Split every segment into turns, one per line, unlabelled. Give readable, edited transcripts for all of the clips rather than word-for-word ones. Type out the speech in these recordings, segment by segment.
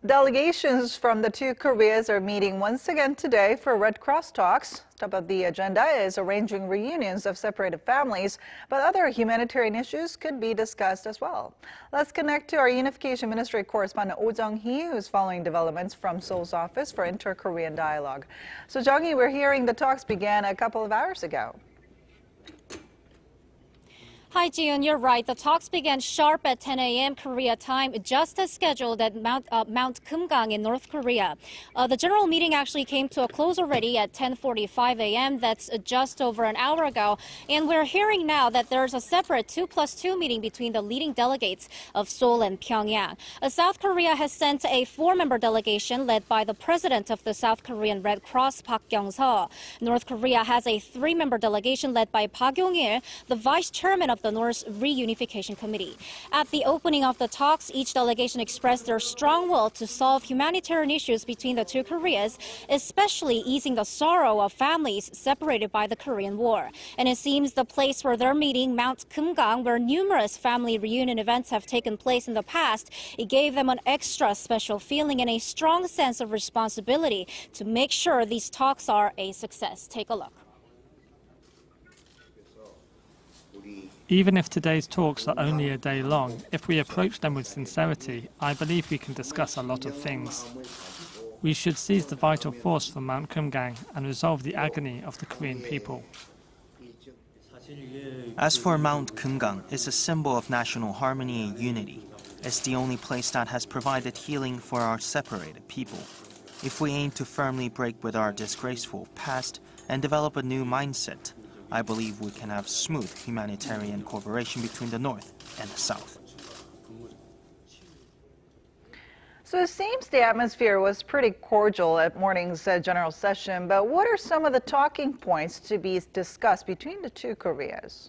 Delegations from the two Koreas are meeting once again today for Red Cross talks. Top of the agenda is arranging reunions of separated families, but other humanitarian issues could be discussed as well. Let's connect to our Unification Ministry correspondent Jung-hee, who's following developments from Seoul's Office for Inter-Korean Dialogue. So Jung-hee, we're hearing the talks began a couple of hours ago.
Hi, Jiyoon, you're right. The talks began sharp at 10 a.m. Korea time, just as scheduled at Mount Kumgang in North Korea. The general meeting actually came to a close already at 10:45 a.m. That's just over an hour ago. And we're hearing now that there's a separate 2+2 meeting between the leading delegates of Seoul and Pyongyang. South Korea has sent a 4-member delegation led by the president of the South Korean Red Cross, Kyung-seo. North Korea has a 3-member delegation led by Park Yong-il, the vice chairman of the North's Reunification Committee. At the opening of the talks, each delegation expressed their strong will to solve humanitarian issues between the two Koreas, especially easing the sorrow of families separated by the Korean War. And it seems the place where they're meeting, Mount Kumgang, where numerous family reunion events have taken place in the past, it gave them an extra special feeling and a strong sense of responsibility to make sure these talks are a success. Take a look.
Even if today's talks are only a day long, if we approach them with sincerity, I believe we can discuss a lot of things. We should seize the vital force from Mount Kumgang and resolve the agony of the Korean people.
As for Mount Kumgang, it's a symbol of national harmony and unity. It's the only place that has provided healing for our separated people. If we aim to firmly break with our disgraceful past and develop a new mindset, I believe we can have smooth humanitarian cooperation between the North and the South.
So it seems the atmosphere was pretty cordial at morning's general session, but what are some of the talking points to be discussed between the two Koreas?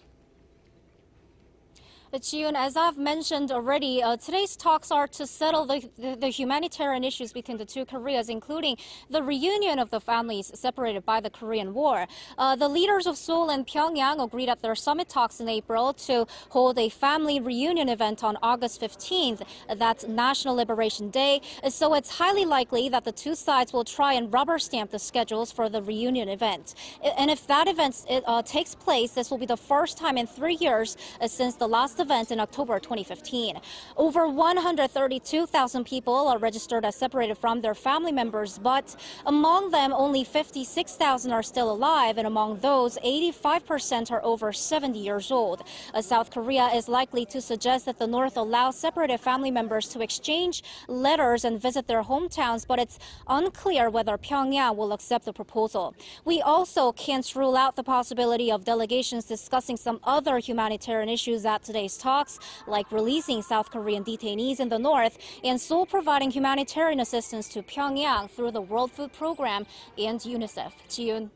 Jiyoon, as I've mentioned already, today's talks are to settle the humanitarian issues between the two Koreas, including the reunion of the families separated by the Korean War. The leaders of Seoul and Pyongyang agreed at their summit talks in April to hold a family reunion event on August 15th. That's National Liberation Day. So it's highly likely that the two sides will try and rubber stamp the schedules for the reunion event. And if that event takes place, this will be the first time in 3 years since the last event in October 2015. Over 132,000 people are registered as separated from their family members, but among them, only 56,000 are still alive, and among those, 85% are over 70 years old. South Korea is likely to suggest that the North allow separated family members to exchange letters and visit their hometowns, but it's unclear whether Pyongyang will accept the proposal. We also can't rule out the possibility of delegations discussing some other humanitarian issues at today's talks, like releasing South Korean detainees in the North and Seoul providing humanitarian assistance to Pyongyang through the World Food Program and UNICEF. Jiyoon.